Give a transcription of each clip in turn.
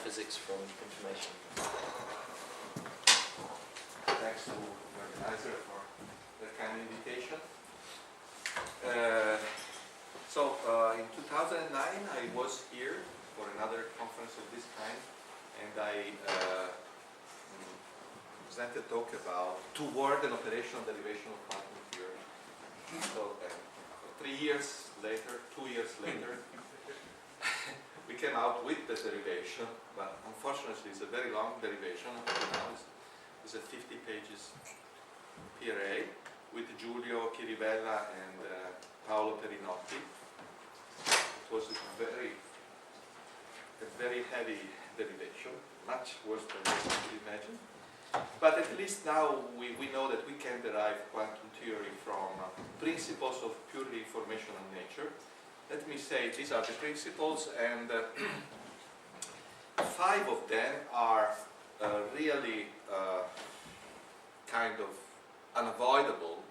physics from information. Thanks to the organizer for the kind invitation. In 2009 I was here for another conference of this kind, and I presented a talk about toward an operational derivation of quantum theory. So 3 years later, 2 years later, we came out with the derivation, but unfortunately it's a very long derivation. It's a 50 pages PRA with Giulio Chirivella and Paolo Perinotti. It was a very heavy derivation, much worse than what you could imagine. But at least now we know that we can derive quantum theory from principles of purely informational nature. Let me say these are the principles, and 5 of them are really kind of unavoidable.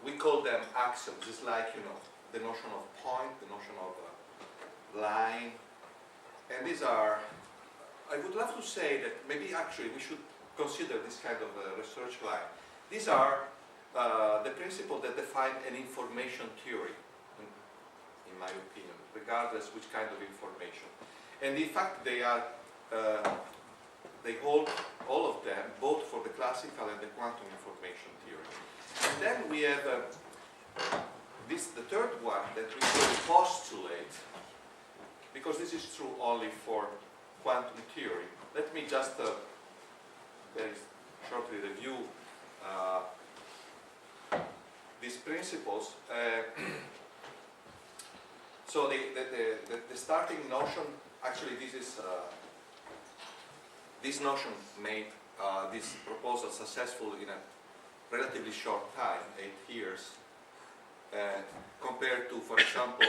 We call them axioms. It's like, you know, the notion of point, the notion of line, and these are, I would love to say that maybe actually we should consider this kind of research line. These are the principles that define an information theory, in my opinion, regardless which kind of information. And in fact they are, they hold all of them, both for the classical and the quantum information theory. And then we have the third one that we call postulate, because this is true only for quantum theory. Let me just very shortly review these principles. So the starting notion, actually this notion made this proposal successful in a relatively short time, 8 years, compared to, for example,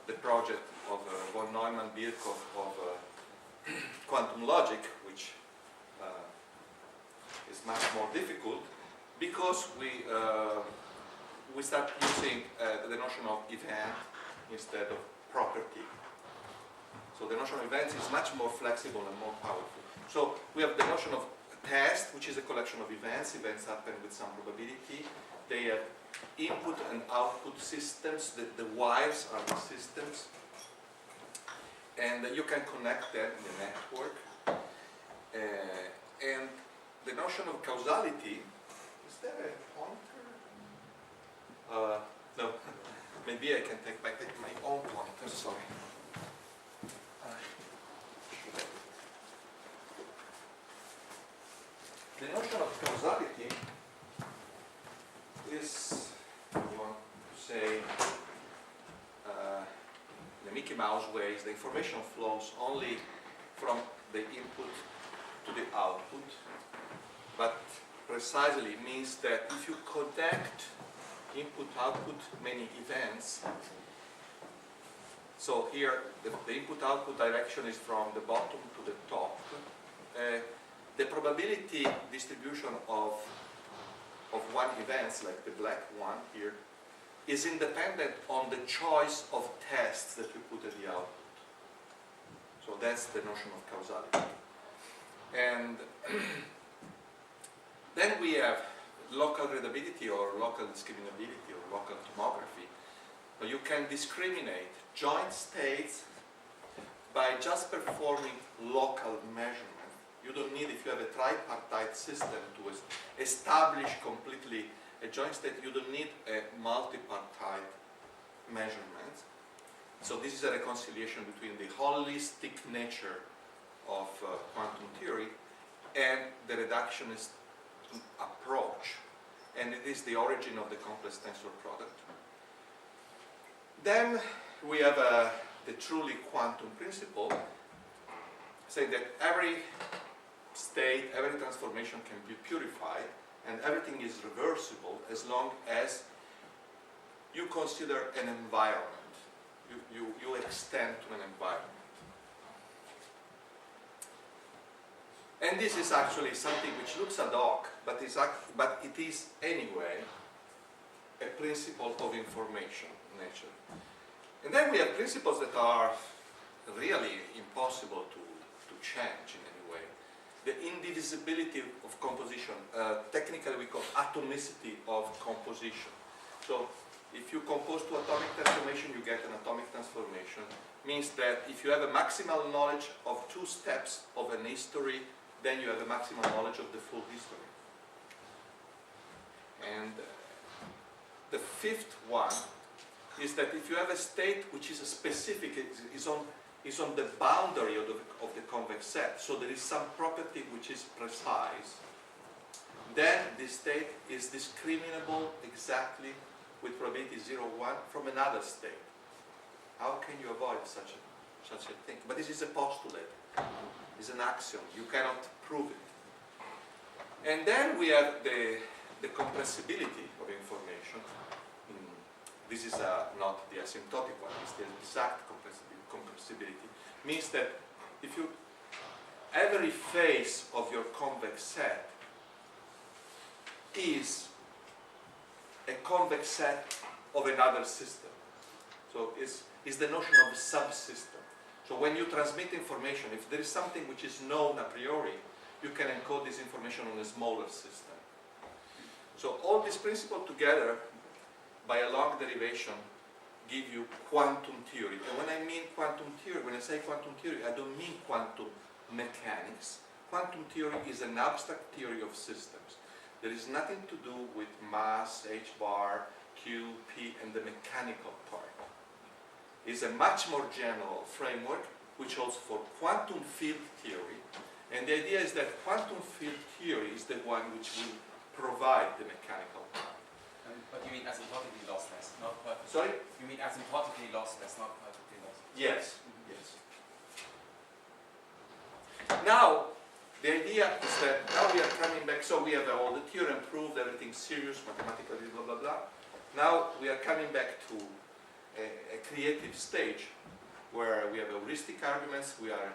the project of von Neumann-Birkhoff of quantum logic, which is much more difficult, because we start using the notion of event instead of property. So the notion of events is much more flexible and more powerful. So we have the notion of test, which is a collection of events. Events happen with some probability. They have input and output systems. The wires are the systems. And you can connect them in a network. And the notion of causality, is there a pointer? No. Maybe I can take my own pointer, sorry. The notion of causality is, I want to say, the Mickey Mouse ways, the information flows only from the input to the output, but precisely means that if you connect input-output many events, so here the input-output direction is from the bottom to the top, the probability distribution of one event, like the black one here, is independent on the choice of tests that you put at the output. So that's the notion of causality. And then we have local readability or local discriminability or local tomography. So you can discriminate joint states by just performing local measurement. You don't need, if you have a tripartite system to establish completely a joint state, you don't need a multipartite measurement. So this is a reconciliation between the holistic nature of quantum theory and the reductionist approach. And it is the origin of the complex tensor product. Then we have the truly quantum principle, saying that every state, every transformation can be purified, and everything is reversible as long as you consider an environment. You extend to an environment. And this is actually something which looks ad hoc, but it is anyway a principle of information nature. And then we have principles that are really impossible to change in any way. The indivisibility of composition, technically we call atomicity of composition. So if you compose to atomic transformation, you get an atomic transformation. Means that if you have a maximal knowledge of 2 steps of an history, then you have a maximal knowledge of the full history. And the 5th one is that if you have a state which is a specific, is on the boundary of the convex set, so there is some property which is precise, then this state is discriminable exactly with probability 0, 1 from another state. How can you avoid such a thing? But this is a postulate. It's an axiom. You cannot prove it. And then we have the compressibility of information. This is not the asymptotic one. It's the exact compressibility. Means that if you every phase of your convex set is a convex set of another system. So it's the notion of a subsystem. So when you transmit information, if there is something which is known a priori, you can encode this information on a smaller system. So all these principles together, by a long derivation, give you quantum theory. And when I mean quantum theory, when I say quantum theory, I don't mean quantum mechanics. Quantum theory is an abstract theory of systems. There is nothing to do with mass, h bar, q, p, and the mechanical part. It's a much more general framework which holds for quantum field theory. And the idea is that quantum field theory is the one which will provide the mechanical part. But you mean asymptotically lossless, not perfectly? Sorry? You mean asymptotically lossless, not perfectly lossless? Yes. Yes. Now, the idea is that now we are coming back, so we have all the theorem proved, everything serious, mathematically, blah, blah, blah. Now we are coming back to a creative stage where we have heuristic arguments, we are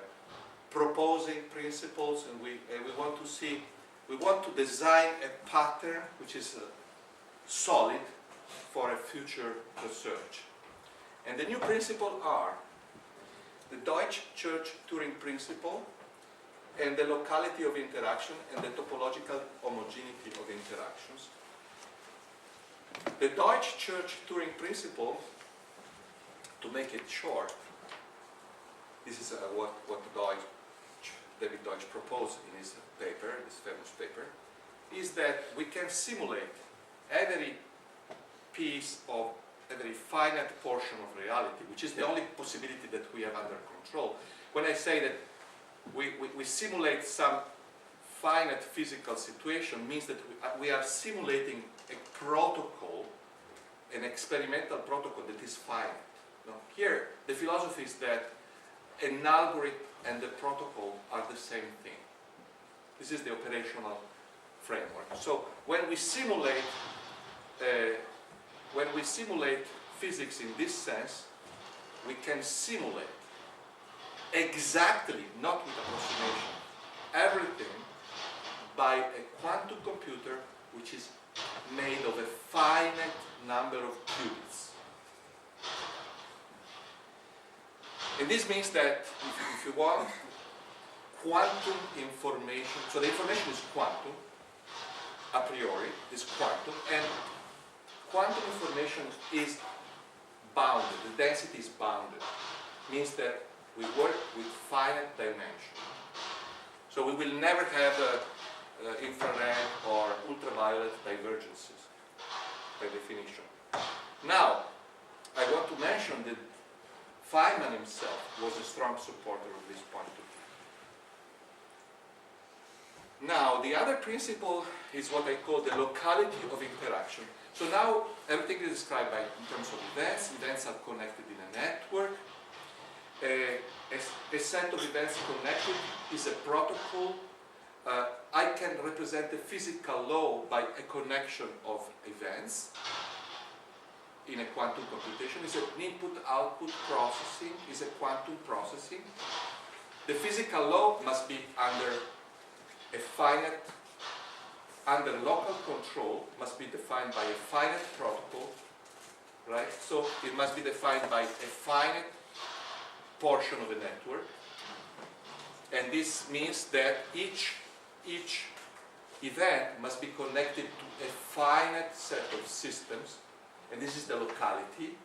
proposing principles, and we want to see, we want to design a pattern which is solid for a future research. And the new principles are the Deutsch-Church-Turing principle, and the locality of interaction and the topological homogeneity of interactions. The Deutsch-Church-Turing principle, to make it short, this is what David Deutsch proposed in his paper, this famous paper, is that we can simulate every piece of every finite portion of reality, which is the only possibility that we have under control. When I say that we simulate some finite physical situation, means that we are simulating a protocol, an experimental protocol that is finite. Now, here, the philosophy is that an algorithm and the protocol are the same thing. This is the operational framework. So when we simulate physics in this sense, we can simulate exactly, not with approximation, everything by a quantum computer which is made of a finite number of qubits. And this means that if you want quantum information, so the information is quantum, a priori, is quantum, and quantum information is bounded, the density is bounded. Means that we work with finite dimension. So we will never have infrared or ultraviolet divergences, by definition. Now, I want to mention that Feynman himself was a strong supporter of this point of view. Now, the other principle is what I call the locality of interaction. So now, everything is described in terms of events. Events are connected in a network. A set of events connected is a protocol. I can represent the physical law by a connection of events in a quantum computation. It's an input-output processing, is a quantum processing. The physical law must be under a finite, under local control, must be defined by a finite protocol, right? So it must be defined by a finite portion of a network. And this means that each event must be connected to a finite set of systems, and this is the locality.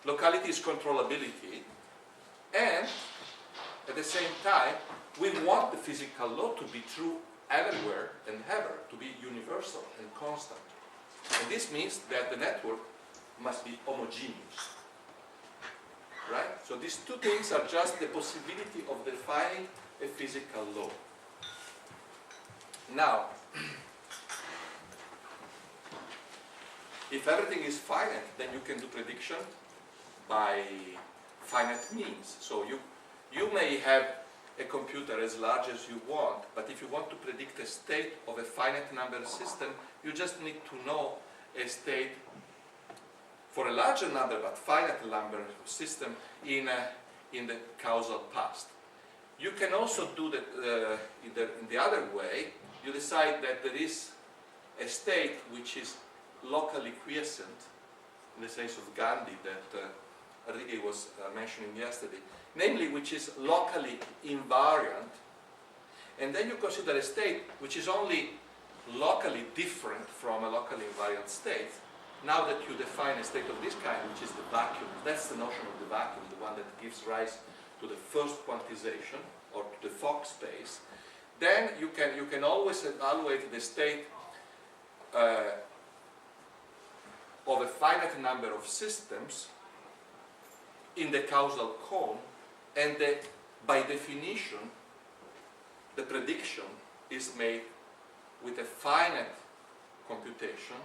Locality is controllability, and at the same time, we want the physical law to be true everywhere and ever, to be universal and constant. And this means that the network must be homogeneous. Right? So these two things are just the possibility of defining a physical law. Now, if everything is finite, then you can do prediction by finite means. So you may have a computer as large as you want, but if you want to predict a state of a finite number system, you just need to know a state for a larger number but finite number system in the causal past. You can also do that in the other way. You decide that there is a state which is locally quiescent, in the sense of Gandhi that Enrique was mentioning yesterday, namely which is locally invariant, and then you consider a state which is only locally different from a locally invariant state. Now that you define a state of this kind, which is the vacuum, that's the notion of the vacuum, the one that gives rise to the first quantization, or to the Fock space, then you can always evaluate the state of a finite number of systems in the causal cone, and by definition, the prediction is made with a finite computation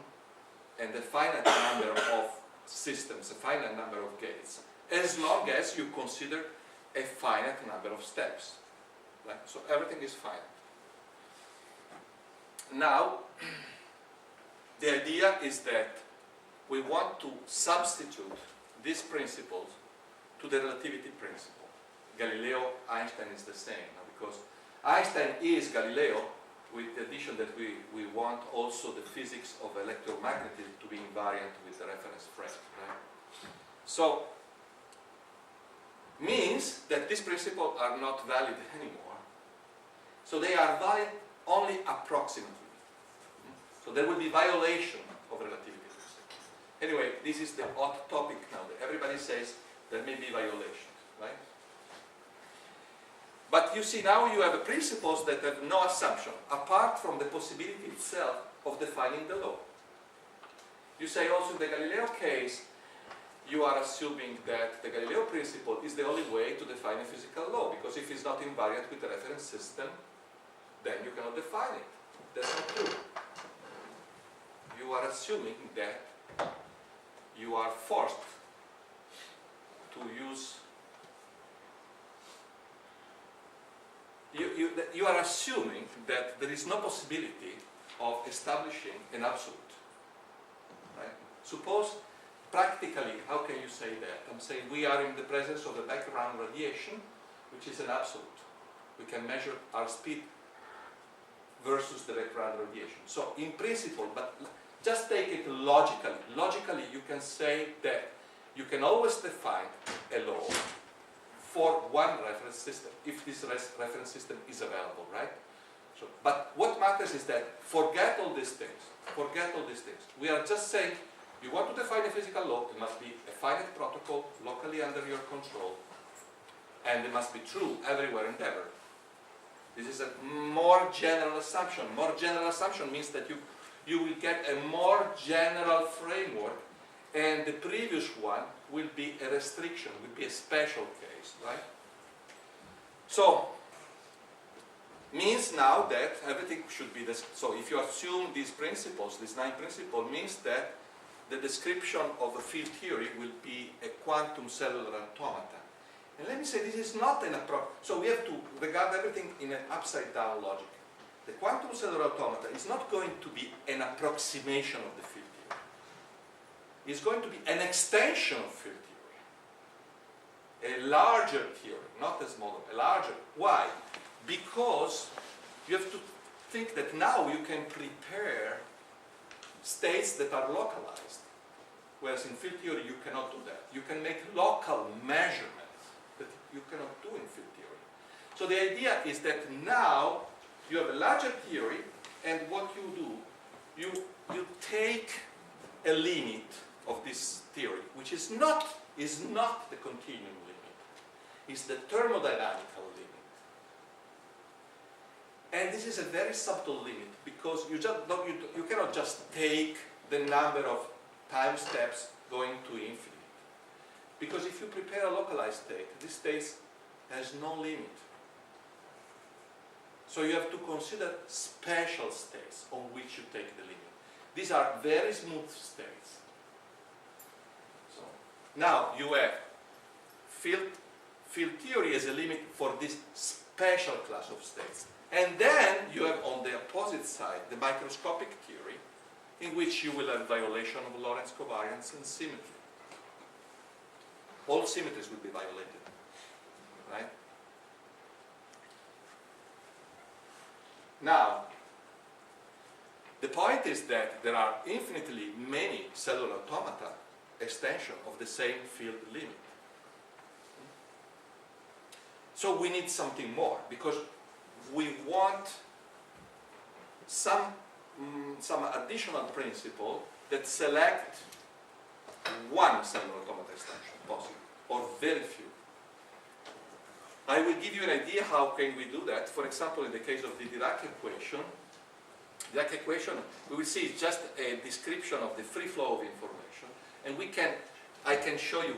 and a finite number of systems, a finite number of gates, as long as you consider a finite number of steps. Right? So everything is finite. Now, the idea is that we want to substitute these principles to the relativity principle. Galileo, Einstein is the same, because Einstein is Galileo, with the addition that we want also the physics of electromagnetism to be invariant with the reference frame. Right? So, means that these principles are not valid anymore. So they are valid only approximately. So there will be violation of relativity principle. Anyway, this is the hot topic now. Everybody says there may be violations, right? But you see, now you have principles that have no assumption, apart from the possibility itself of defining the law. You say also in the Galileo case, you are assuming that the Galileo principle is the only way to define a physical law, because if it's not invariant with the reference system, then you cannot define it. That's not true. You are assuming that you are forced to use you are assuming that there is no possibility of establishing an absolute. Right? Suppose, practically, how can you say that? I'm saying we are in the presence of a background radiation, which is an absolute. We can measure our speed versus the background radiation. So, in principle, but just take it logically. Logically, you can say that you can always define a law for one reference system, if this reference system is available, right? So, but what matters is that forget all these things. Forget all these things. We are just saying, you want to define a physical law, it must be a finite protocol, locally under your control, and it must be true everywhere and ever. This is a more general assumption. More general assumption means that you will get a more general framework, and the previous one will be a restriction, will be a special case, right? So, means now that everything should be this. So if you assume these principles, these 9 principles, means that the description of a field theory will be a quantum cellular automata. And let me say, this is not an approach. So we have to regard everything in an upside down logic. The quantum cellular automata is not going to be an approximation of the field theory. It's going to be an extension of field theory. A larger theory, not a smaller, a larger. Why? Because you have to think that now you can prepare states that are localized. Whereas in field theory you cannot do that. You can make local measurements So the idea is that now you have a larger theory, and what you do, you take a limit of this theory, which is not the continuum limit, it's the thermodynamical limit. And this is a very subtle limit, because you cannot just take the number of time steps going to infinite. Because if you prepare a localized state, this state has no limit. So you have to consider special states on which you take the limit. These are very smooth states. So now you have field theory as a limit for this special class of states. And then you have on the opposite side the microscopic theory, in which you will have violation of Lorentz covariance and symmetry. All symmetries will be violated, right? Now, the point is that there are infinitely many cellular automata extension of the same field limit. So we need something more, because we want some additional principle that select one cellular automata extension possible, or very few. I will give you an idea how can we do that. For example, in the case of the Dirac equation, we will see it's just a description of the free flow of information, and I can show you,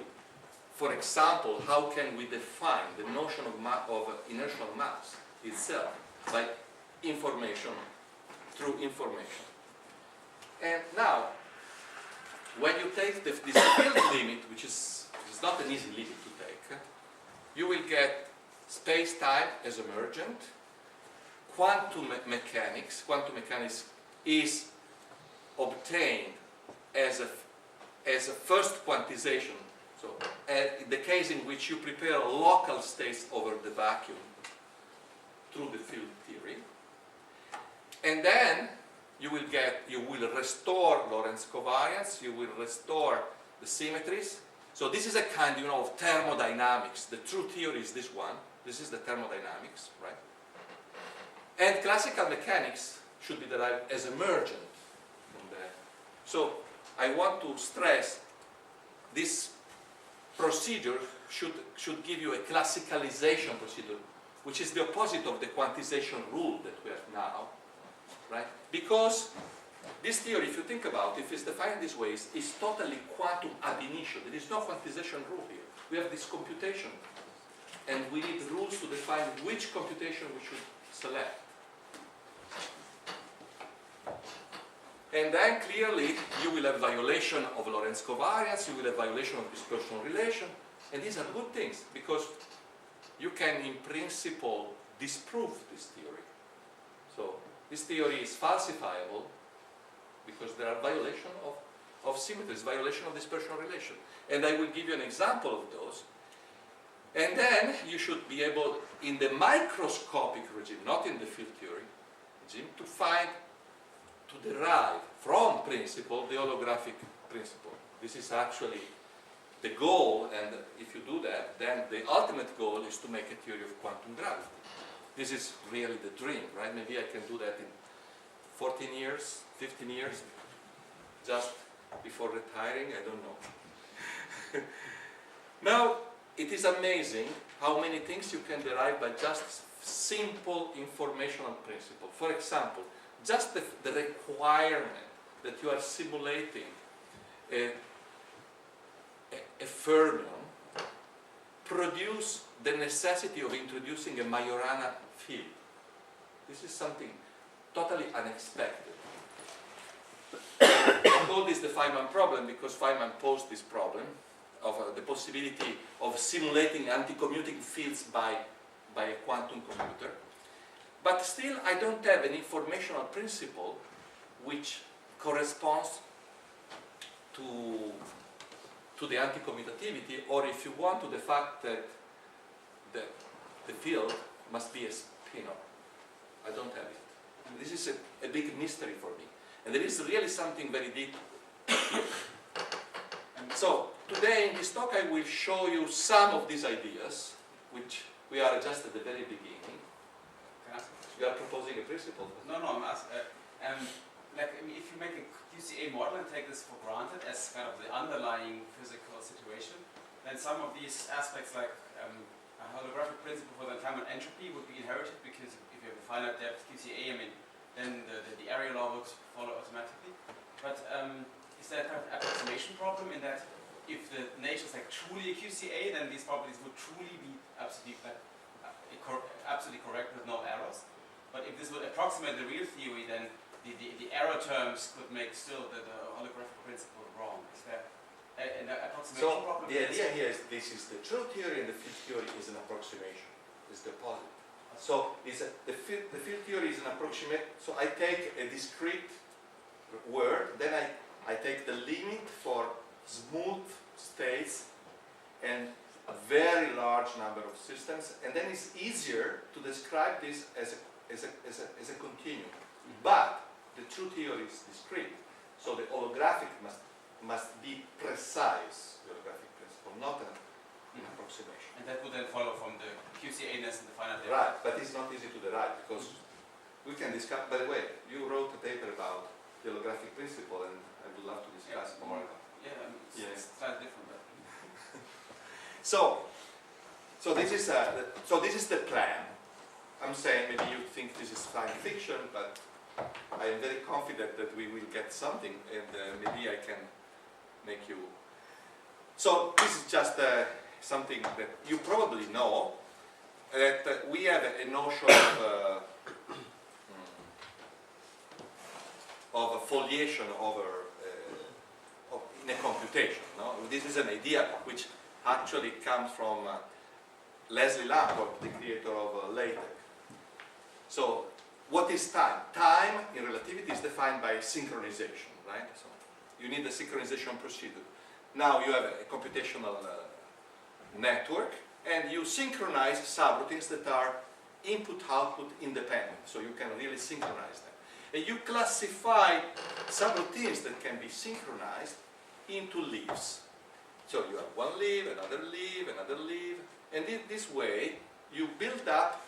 for example, how can we define the notion of inertial mass itself by information, through information. And now, when you take this field limit, which is not an easy limit to take, you will get space-time as emergent, quantum mechanics. Quantum mechanics is obtained as a first quantization. So, the case in which you prepare local states over the vacuum through the field theory, and then you will restore Lorentz covariance, you will restore the symmetries. So this is a kind, of thermodynamics. The true theory is this one. This is the thermodynamics, right? And classical mechanics should be derived as emergent from that. So I want to stress this procedure should give you a classicalization procedure, which is the opposite of the quantization rule that we have now, right? Because this theory, if you think about it, if it's defined this way, is totally quantum ab initio. There is no quantization rule here. We have this computation, and we need rules to define which computation we should select. And then clearly you will have violation of Lorentz covariance, you will have violation of dispersion relation, and these are good things because you can in principle disprove this theory. So this theory is falsifiable because there are violations of symmetries, violation of dispersion relation. And I will give you an example of those. And then you should be able, in the microscopic regime, not in the field theory regime, to derive from principle the holographic principle. This is actually the goal, and if you do that, then the ultimate goal is to make a theory of quantum gravity. This is really the dream, right? Maybe I can do that in 14 years, 15 years, just before retiring, I don't know. Now, it is amazing how many things you can derive by just simple informational principle. For example, just the requirement that you are simulating a fermion produce the necessity of introducing a Majorana field. This is something totally unexpected. I call this the Feynman problem because Feynman posed this problem of the possibility of simulating anti-commuting fields by a quantum computer. But still, I don't have an informational principle which corresponds to the anti-commutativity, or if you want, to the fact that the field must be a spinor. I don't have it. And this is a big mystery for me. And there is really something very deep here. So, today in this talk I will show you some of these ideas, which we are just at the very beginning. Can I ask a question? You are proposing a principle. No, I'm asking. Like, I mean, if you make a QCA model and take this for granted as kind of the underlying physical situation, then some of these aspects, like a holographic principle for the entanglement entropy, would be inherited, because if you have a finite depth QCA, I mean, then the area law would follow automatically. But is there a kind of approximation problem in that if the nature is like truly a QCA, then these properties would truly be absolutely absolutely correct with no errors? But if this would approximate the real theory, then the error terms could make still the holographic principle wrong. Is there an approximation problem? The idea here is this is the true theory and the field theory is an approximation, is the positive. So the field theory is an approximate, so I take a discrete word, then I take the limit for smooth states and a very large number of systems, and then it's easier to describe this as a continuum. But the true theory is discrete, so the holographic must be precise, the holographic principle, not an approximation. And that would then follow from the QCA-ness and the finite depth. Right, but it's not easy to derive, because we can discuss, by the way, you wrote a paper about the holographic principle, and I would love to discuss more about it. Yeah, I mean, it's slightly different. But So this is the plan. I'm saying maybe you think this is science fiction, but I am very confident that we will get something, and maybe I can make you. So this is just something that you probably know, that we have a notion of a foliation in a computation. No? This is an idea which actually comes from Leslie Lamport, the creator of LaTeX. So, what is time? Time in relativity is defined by synchronization, right? So, you need a synchronization procedure. Now you have a computational network, and you synchronize subroutines that are input-output independent. So you can really synchronize them. And you classify subroutines that can be synchronized into leaves. So you have one leaf, another leaf, another leaf, and in this way you build up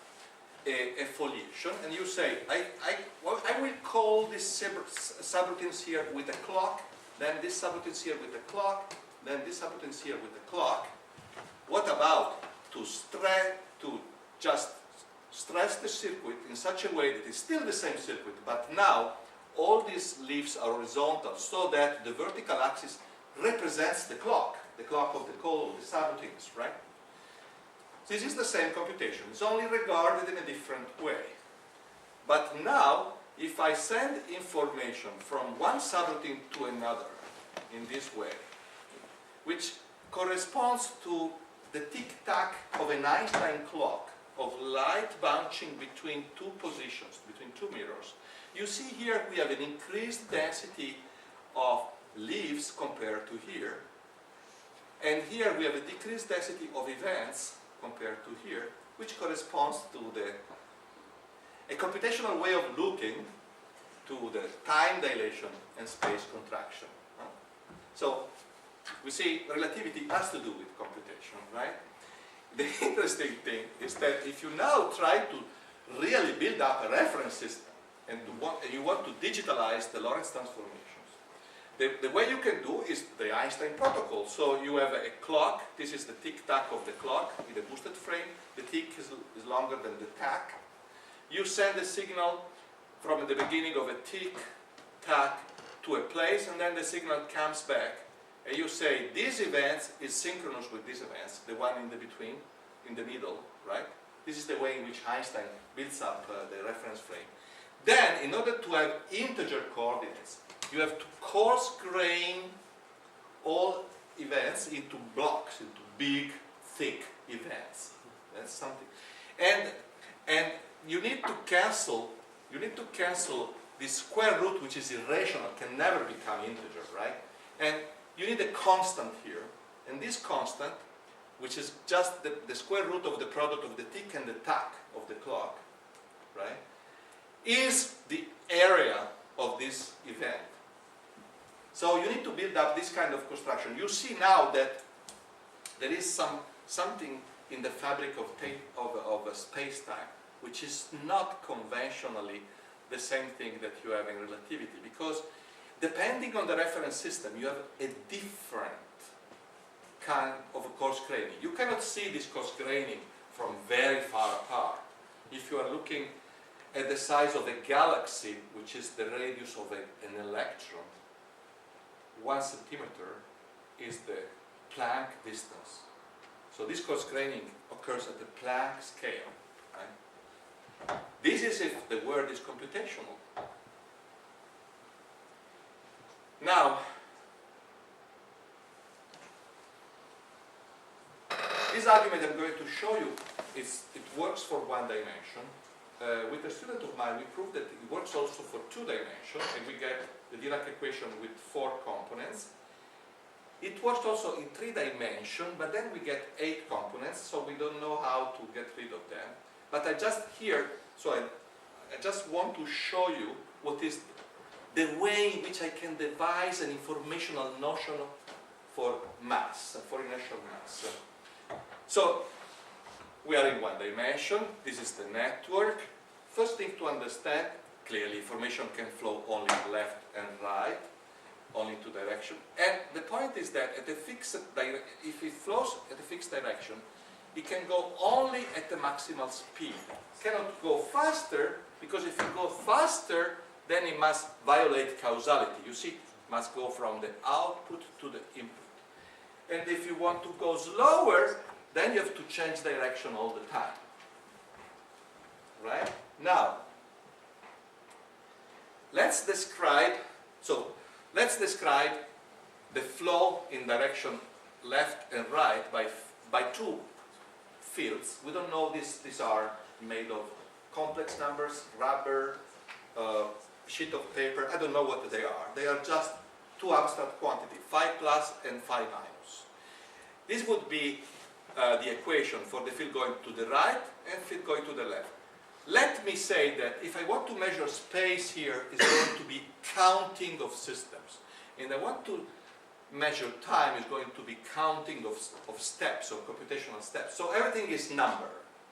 a foliation, and you say, I will call these subroutines here with a clock, then this subroutines here with a clock, then this subroutines here with a clock. What about to just stress the circuit in such a way that it's still the same circuit, but now all these leaves are horizontal, so that the vertical axis represents the clock of the call of the subroutines, right? This is the same computation, it's only regarded in a different way. But now, if I send information from one subroutine to another in this way, which corresponds to the tick-tack of an Einstein clock of light bouncing between two positions, between two mirrors, you see here we have an increased density of leaves compared to here, and here we have a decreased density of events compared to here, which corresponds to a computational way of looking to the time dilation and space contraction. So we see relativity has to do with computation, right? The interesting thing is that if you now try to really build up a reference system and you want to digitalize the Lorentz transformations, the way you can do is the Einstein protocol. So you have a clock, this is the tick-tack of the clock in a boosted frame, the tick is longer than the tack. You send a signal from the beginning of a tick-tack to a place, and then the signal comes back, and you say this event is synchronous with these events, the one in the between, in the middle, right? This is the way in which Einstein builds up the reference frame. Then, in order to have integer coordinates, you have to coarse grain all events into blocks, into big, thick events. That's something. And you need to cancel this square root, which is irrational, can never become integer, right? And you need a constant here. And this constant, which is just the square root of the product of the tick and the tack of the clock, right, is the area of this event. So you need to build up this kind of construction. You see now that there is something in the fabric of space-time, which is not conventionally the same thing that you have in relativity, because depending on the reference system, you have a different kind of coarse graining. You cannot see this coarse graining from very far apart. If you are looking at the size of a galaxy, which is the radius of an electron, 1 centimeter is the Planck distance. So this coarse graining occurs at the Planck scale. Right? This is if the word is computational. Now, this argument I'm going to show you, it works for 1 dimension. With a student of mine, we proved that it works also for 2 dimensions, and we get the Dirac equation with 4 components. It works also in 3 dimensions, but then we get 8 components, so we don't know how to get rid of them. But I just want to show you what is the way in which I can devise an informational notion for mass, for inertial mass. So, we are in 1 dimension, this is the network. First thing to understand, clearly information can flow only left and right, only in 2 directions. And the point is that at a fixed if it flows at a fixed direction, it can go only at the maximal speed. It cannot go faster, because if it goes faster, then it must violate causality. You see, it must go from the output to the input. And if you want to go slower, then you have to change direction all the time. Right? Now, let's describe the flow in direction left and right by 2 fields. We don't know these are made of complex numbers, rubber, sheet of paper. I don't know what they are. They are just 2 abstract quantities, phi plus and phi minus. This would be the equation for the field going to the right and field going to the left. Let me say that if I want to measure space here, it's going to be counting of systems. And I want to measure time, is going to be counting of steps, of computational steps. So everything is number,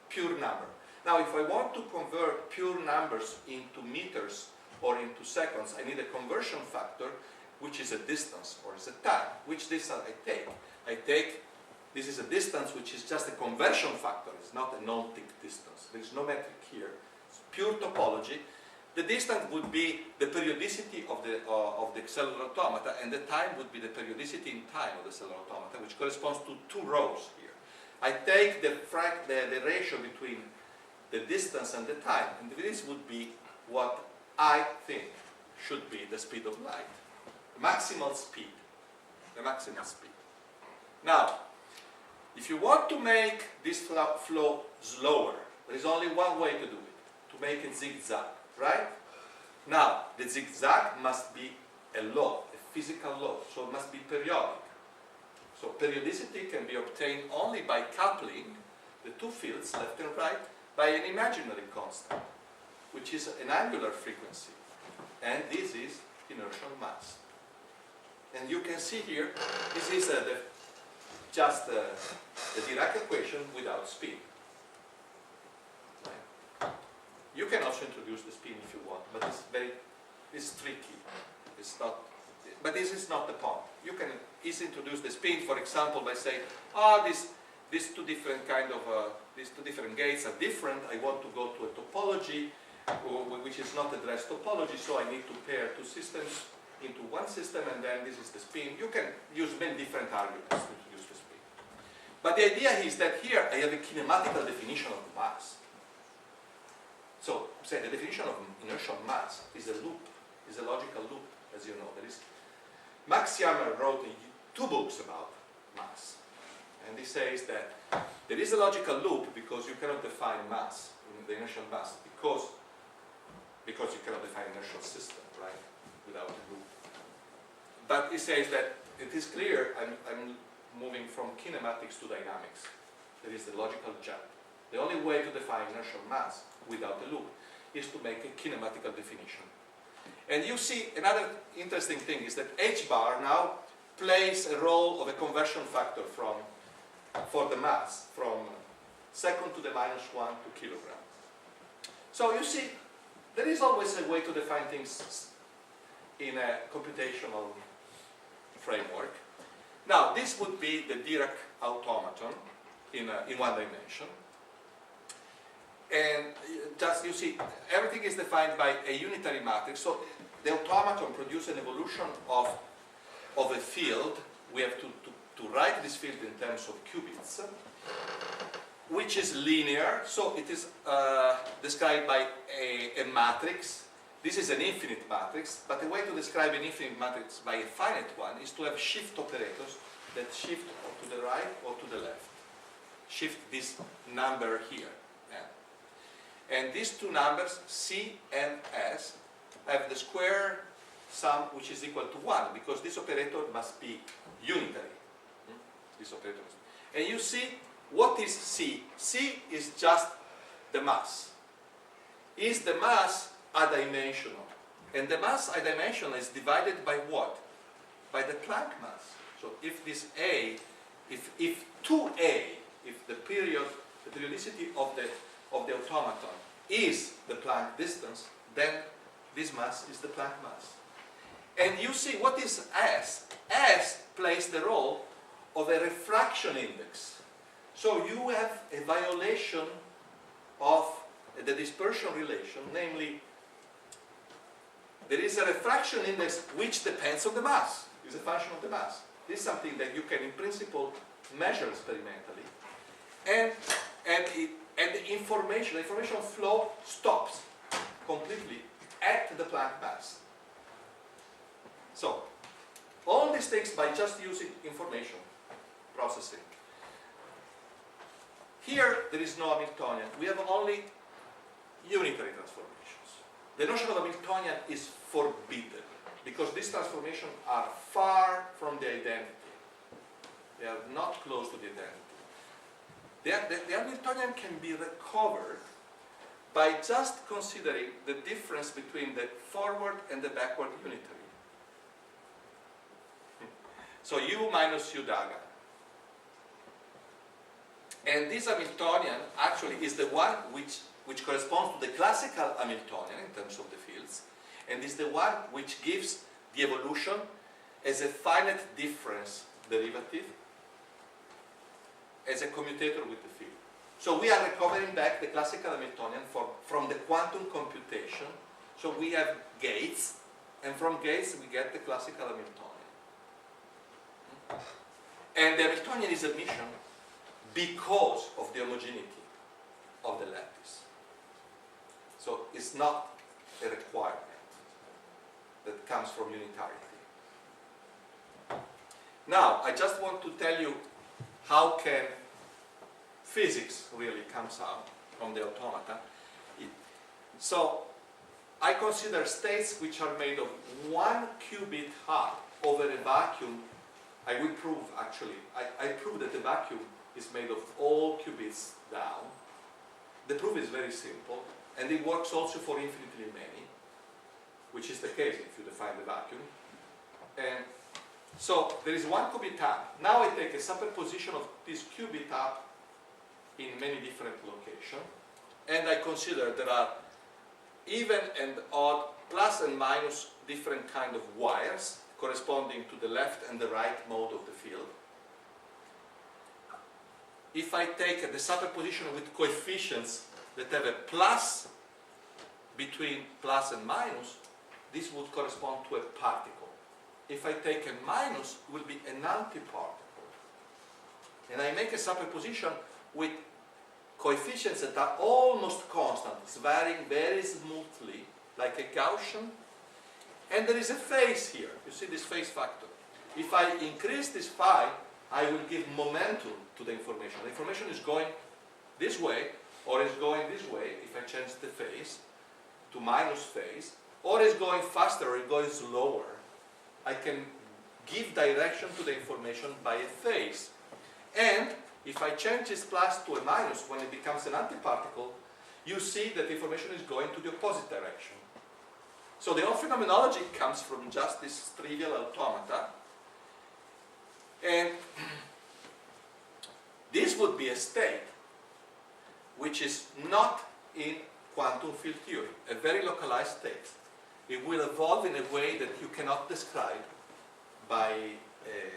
pure number. Now if I want to convert pure numbers into meters or into seconds, I need a conversion factor, which is a distance or is a time. Which distance I take? This is a distance which is just a conversion factor. It's not a non-tick distance. There is no metric here. It's pure topology. The distance would be the periodicity of the cellular automata, and the time would be the periodicity in time of the cellular automata, which corresponds to 2 rows here. I take the ratio between the distance and the time, and this would be what I think should be the speed of light. Maximal speed. The maximal speed. Now, if you want to make this flow slower, there is only one way to do it, to make it zigzag, right? Now, the zigzag must be a law, a physical law, so it must be periodic. So periodicity can be obtained only by coupling the 2 fields, left and right, by an imaginary constant, which is an angular frequency. And this is inertial mass. And you can see here, this is just the Dirac equation without spin. Right. You can also introduce the spin if you want, but it's tricky. It's not, but this is not the point. You can easily introduce the spin, for example, by saying, these 2 different these 2 different gates are different. I want to go to a topology which is not addressed topology, so I need to pair 2 systems into 1 system, and then this is the spin. You can use many different arguments to introduce the spin. But the idea is that here I have a kinematical definition of mass. So, say the definition of inertial mass is a loop, is a logical loop, as you know. Max Jammer wrote 2 books about mass. And he says that there is a logical loop because you cannot define mass, the inertial mass, because you cannot define inertial system, right, without a loop. But he says that it is clear I'm moving from kinematics to dynamics. There is the logical jump. The only way to define inertial mass without a loop is to make a kinematical definition. And you see, another interesting thing is that h bar now plays a role of a conversion factor for the mass, from second to the minus 1 to kilogram. So you see, there is always a way to define things in a computational framework. Now, this would be the Dirac automaton in one dimension. And just, you see, everything is defined by a unitary matrix. So the automaton produces an evolution of a field. We have to write this field in terms of qubits, which is linear. So it is described by a matrix. This is an infinite matrix, but the way to describe an infinite matrix by a finite one is to have shift operators that shift to the right or to the left. Shift this number here. And these two numbers, C and S, have the square sum which is equal to 1, because this operator must be unitary. This operator must be. And you see, what is C? C is just the mass. Is the mass adimensional? And the mass adimensional is divided by what? By the Planck mass. So if this A, if 2A, if the periodicity of the automaton is the Planck distance, then this mass is the Planck mass. And you see, what is S? S plays the role of a refraction index. So you have a violation of the dispersion relation, namely, there is a refraction index which depends on the mass, is a function of the mass. This is something that you can, in principle, measure experimentally. And the information flow stops completely at the Planck mass. So, all these things by just using information processing. Here, there is no Hamiltonian. We have only unitary transformations. The notion of Hamiltonian is forbidden, because these transformations are far from the identity. They are not close to the identity. The Hamiltonian can be recovered by just considering the difference between the forward and the backward unitary. So U minus U dagger. And this Hamiltonian actually is the one which corresponds to the classical Hamiltonian in terms of the fields, and is the one which gives the evolution as a finite difference derivative, as a commutator with the field. So we are recovering back the classical Hamiltonian from the quantum computation. So we have gates, and from gates we get the classical Hamiltonian. And the Hamiltonian is admission because of the homogeneity of the lattice. So it's not a requirement that comes from unitarity. Now, I just want to tell you how can physics really comes out from the automata. So I consider states which are made of 1 qubit high over a vacuum. I will prove, actually, I prove that the vacuum is made of all qubits down. The proof is very simple, and it works also for infinitely many, which is the case if you define the vacuum. And so there is 1 qubit up. Now I take a superposition of this qubit up in many different locations, and I consider there are even and odd, plus and minus different kind of wires corresponding to the left and the right mode of the field. If I take the superposition with coefficients that have a plus between plus and minus, this would correspond to a particle. If I take a minus, it will be an antiparticle. And I make a superposition with coefficients that are almost constant, it's varying very smoothly, like a Gaussian. And there is a phase here. You see this phase factor. If I increase this phi, I will give momentum to the information. The information is going this way, or is going this way, if I change the phase to minus phase, or is going faster, or is going slower. I can give direction to the information by a phase. And if I change this plus to a minus when it becomes an antiparticle, you see that the information is going to the opposite direction. So the whole phenomenology comes from just this trivial automata. And this would be a state which is not in quantum field theory, a very localized state. It will evolve in a way that you cannot describe by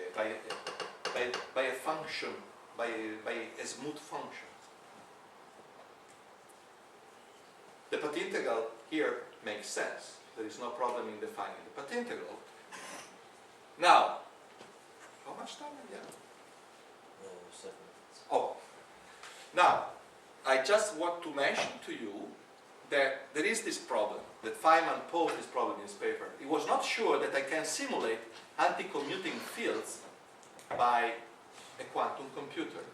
a function, by a smooth function. The path integral here makes sense. There is no problem in defining the path integral. Now, how much time again? 7 minutes. Oh, now, I just want to mention to you that there is this problem, that Feynman posed this problem in his paper. He was not sure that I can simulate anti-commuting fields by a quantum computer.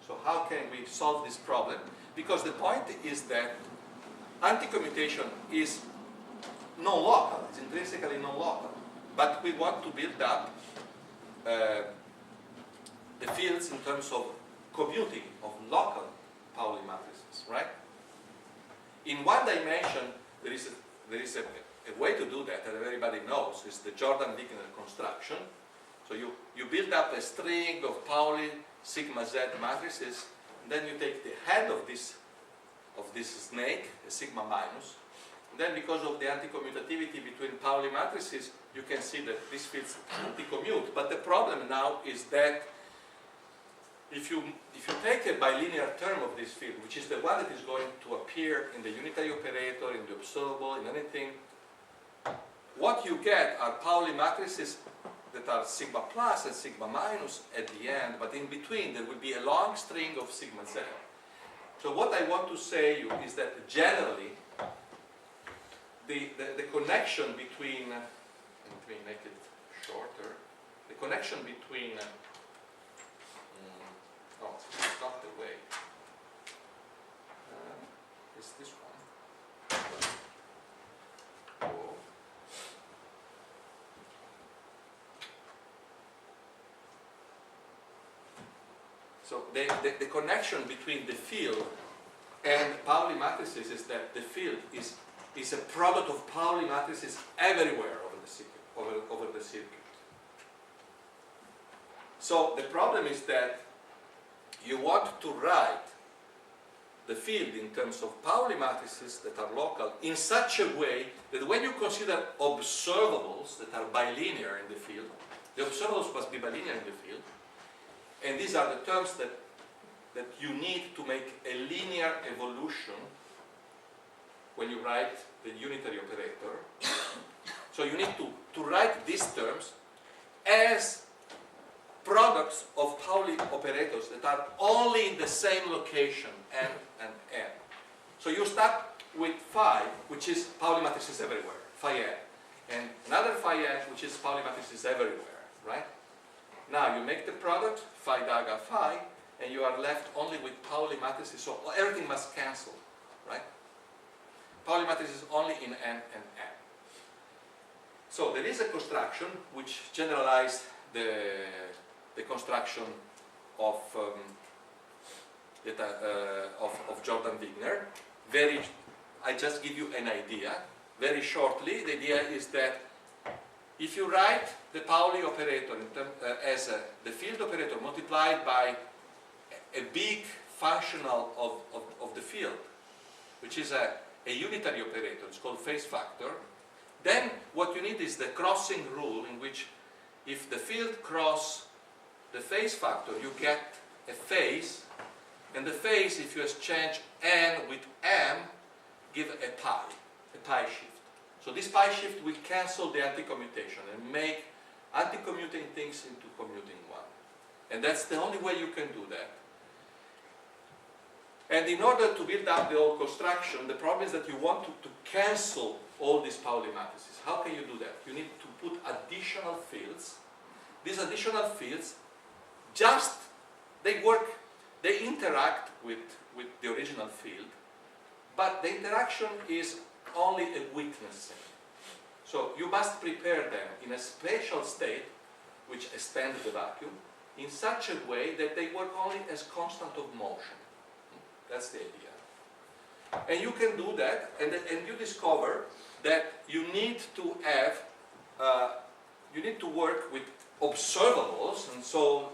So how can we solve this problem? Because the point is that anti-commutation is non-local, it's intrinsically non-local. But we want to build up the fields in terms of commuting of local Pauli matrices, right? In one dimension, there is a way to do that everybody knows, is the Jordan-Wigner construction. So you build up a string of Pauli sigma z matrices, and then you take the head of this snake, a sigma minus. And then because of the anti-commutativity between Pauli matrices, you can see that these fields anti-commute. But the problem now is that if you take a bilinear term of this field, which is the one that is going to appear in the unitary operator, in the observable, in anything, what you get are Pauli matrices that are sigma plus and sigma minus at the end, but in between there will be a long string of sigma z. So what I want to say you is that generally the connection between, let me make it shorter, the connection between, oh, it's not the way, it's this one. Oh. So the connection between the field and Pauli matrices is that the field is a product of Pauli matrices everywhere over the circuit. So the problem is that you want to write the field in terms of Pauli matrices that are local in such a way that when you consider observables that are bilinear in the field, the observables must be bilinear in the field, and these are the terms that you need to make a linear evolution when you write the unitary operator. So you need to write these terms as products of Pauli operators that are only in the same location, n and n. So you start with phi, which is Pauli matrices everywhere, phi n, and another phi n, which is Pauli matrices everywhere, right? Now you make the product, phi daga phi, and you are left only with Pauli matrices, so everything must cancel, right? Pauli matrices only in n and n. So there is a construction which generalized the construction of Jordan-Wigner. I just give you an idea. Very shortly, the idea is that if you write the Pauli operator as the field operator multiplied by a big functional of the field, which is a unitary operator, it's called phase factor, then what you need is the crossing rule, in which if the field cross the phase factor, you get a phase, and the phase, if you exchange n with m, give a pi shift. So this pi shift will cancel the anti-commutation and make anti-commuting things into commuting one. And that's the only way you can do that. And in order to build up the whole construction, the problem is that you want to cancel all these Pauli matrices. How can you do that? You need to put additional fields. These additional fields they interact with the original field, but the interaction is only a witnessing. So you must prepare them in a spatial state which extends the vacuum in such a way that they work only as constant of motion. That's the idea. And you can do that, and you discover that you need to have, you need to work with observables, and so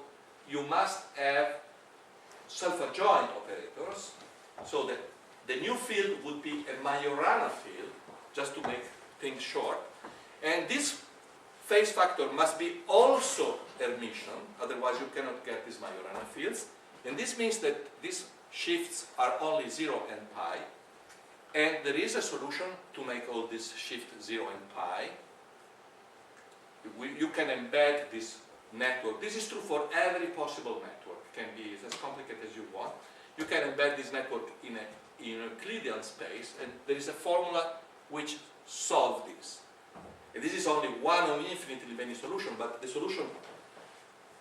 you must have self-adjoint operators. So the new field would be a Majorana field, just to make things short. And this phase factor must be also Hermitian, otherwise you cannot get these Majorana fields. And this means that these shifts are only 0 and pi. And there is a solution to make all this shift 0 and pi. You can embed this network. This is true for every possible network. It can be as complicated as you want. You can embed this network in a Euclidean space, and there is a formula which solves this. And this is only one of infinitely many solutions, but the solution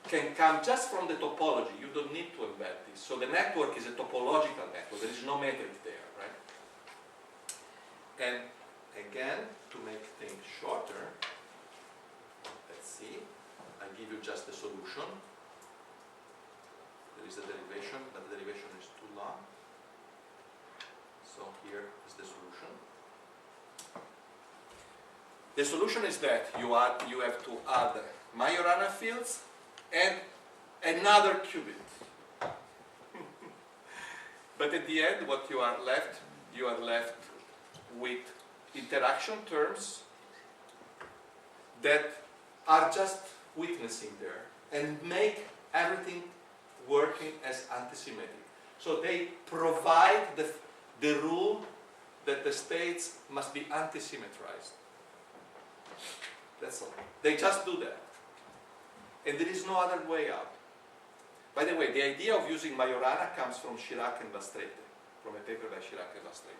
can come just from the topology. You don't need to embed this. So the network is a topological network. There is no metric there, right? And again, to make things shorter, let's see. I'll give you just the solution. There is a derivation, but the derivation is too long. So here is the solution. The solution is that you have to add Majorana fields and another qubit. But at the end, what you are left with interaction terms that are just witnessing there and make everything working as antisymmetric. So they provide the rule that the states must be antisymmetrized. That's all. They just do that. And there is no other way out. By the way, the idea of using Majorana comes from Chirac and Bastrete, from a paper by Chirac and Bastrete.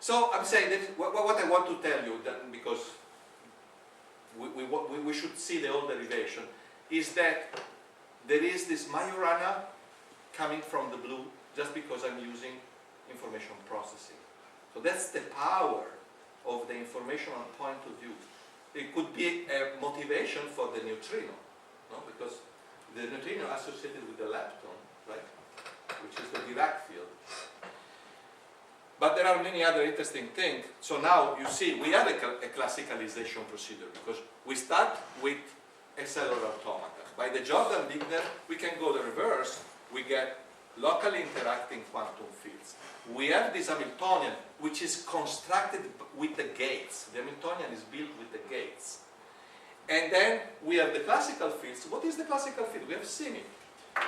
So I'm saying that what I want to tell you, that because we should see the whole derivation, is that there is this Majorana coming from the blue just because I'm using information processing. So that's the power of the informational point of view. It could be a motivation for the neutrino, no? Because the neutrino associated with the lepton, right, which is the Dirac field. But there are many other interesting things. So now you see we have a classicalization procedure because we start with a cellular automata. By the Jordan-Wigner, we can go the reverse. We get locally interacting quantum fields. We have this Hamiltonian, which is constructed with the gates. The Hamiltonian is built with the gates. And then we have the classical fields. What is the classical field? We have seen it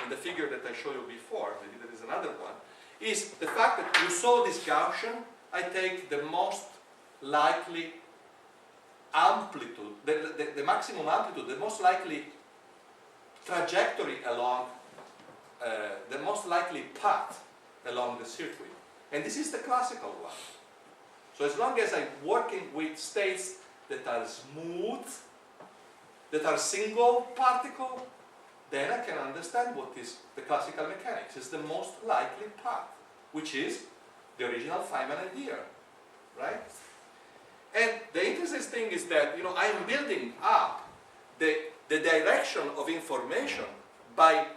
in the figure that I showed you before. Maybe there is another one. Is the fact that you saw this Gaussian. I take the most likely amplitude, the maximum amplitude, the most likely trajectory along, the most likely path along the circuit. And this is the classical one. So as long as I'm working with states that are smooth, that are single particle, then I can understand what is the classical mechanics. It's the most likely path, which is the original Feynman idea, right? And the interesting thing is that, you know, I'm building up the direction of information by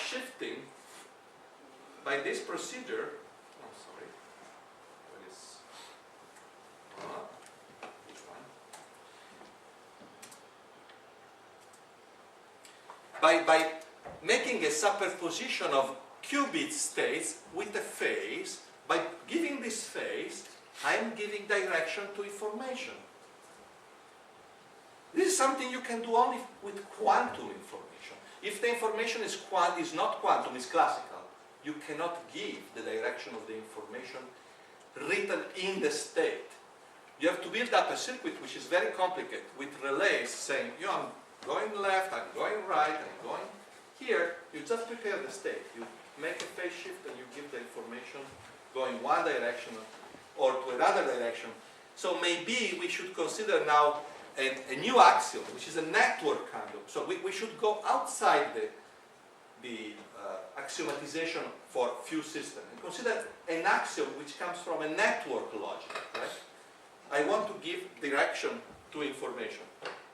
shifting by this procedure. Oh, sorry. What is which one? By making a superposition of qubit states with a phase, by giving this phase, I am giving direction to information. This is something you can do only with quantum information. If the information is not quantum, it's classical, you cannot give the direction of the information written in the state. You have to build up a circuit which is very complicated with relays saying, you know, I'm going left, I'm going right, I'm going here. You just prepare the state. You make a phase shift and you give the information going one direction or to another direction. So maybe we should consider now a new axiom, which is a network kind of. So we should go outside the axiomatization for few systems and consider an axiom which comes from a network logic, right? I want to give direction to information.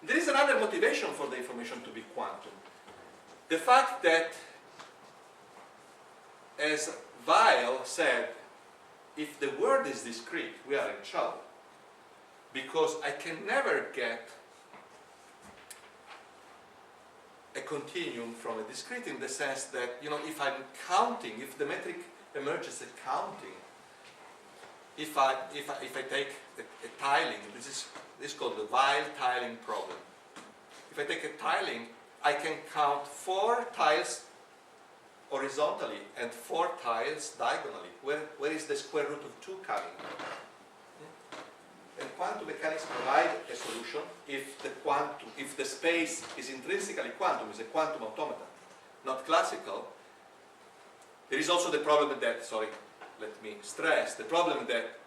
There is another motivation for the information to be quantum. The fact that, as Weil said, if the word is discrete, we are in trouble. Because I can never get a continuum from a discrete in the sense that, you know, if I'm counting, if the metric emerges at counting, if I take a tiling, this is called the Weil tiling problem. If I take a tiling, I can count 4 tiles horizontally and 4 tiles diagonally. Where is the square root of 2 coming? And quantum mechanics provide a solution if the space is intrinsically quantum, is a quantum automata, not classical. There is also the problem that, sorry, let me stress, the problem that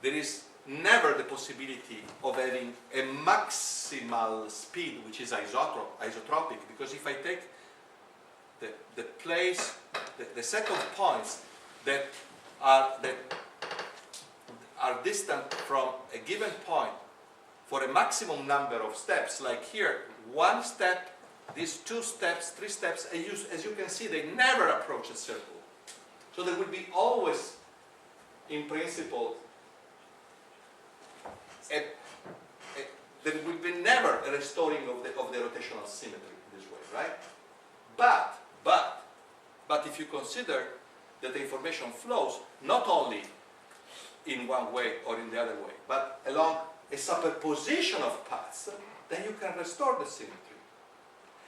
there is never the possibility of having a maximal speed which is isotropic, because if I take the place, the set of points that are distant from a given point for a maximum number of steps, like here, 1 step, these 2 steps, 3 steps, as you can see, they never approach a circle. So there will be always, in principle, there will be never a restoring of the rotational symmetry this way, right? But if you consider that the information flows not only in one way or in the other way, but along a superposition of paths, then you can restore the symmetry.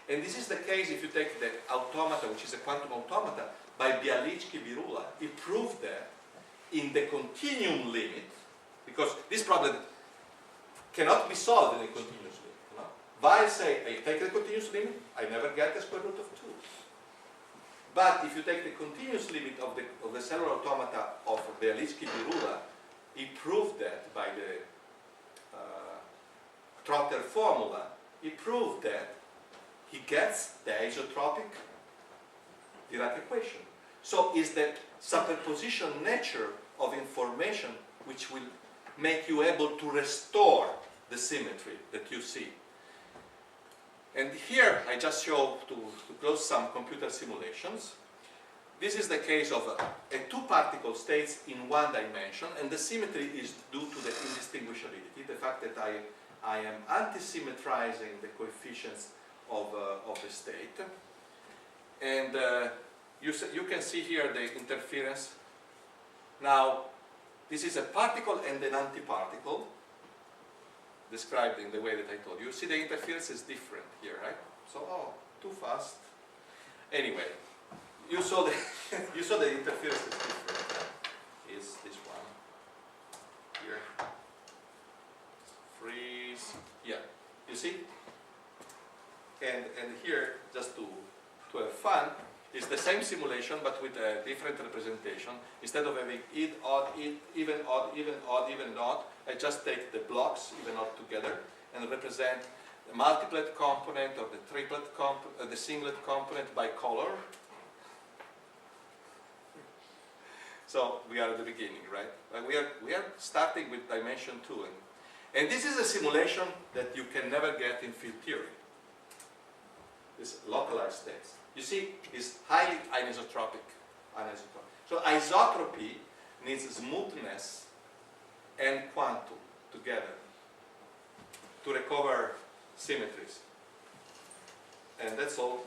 And this is the case if you take the automata, which is a quantum automata, by Bialiczki-Birula. He proved that in the continuum limit, because this problem cannot be solved in a continuous limit. You know? Weil say, I take the continuous limit, I never get the square root of 2. But if you take the continuous limit of the cellular automata of Bialiczki-Birula, he proved that by the Trotter formula, he proved that he gets the isotropic Dirac equation. So it's that superposition nature of information which will make you able to restore the symmetry that you see. And here I just show to close some computer simulations. This is the case of a 2 particle states in 1 dimension, and the symmetry is due to the indistinguishability, the fact that I am anti-symmetrizing the coefficients of the state. And you can see here the interference. Now, this is a particle and an antiparticle, described in the way that I told you. See, the interference is different here, right? So, too fast. Anyway, you saw the interference is different. Is this one here? Freeze. Yeah, you see? And here, just to have fun, is the same simulation but with a different representation. Instead of having odd, even, odd, even, odd, even, odd, I just take the blocks, even, odd together, and represent the multiplet component or the triplet component, the singlet component by color. So we are at the beginning, right? We are starting with dimension 2, and this is a simulation that you can never get in field theory. This localized states. You see, it's highly anisotropic. So isotropy needs smoothness and quantum together to recover symmetries. And that's all.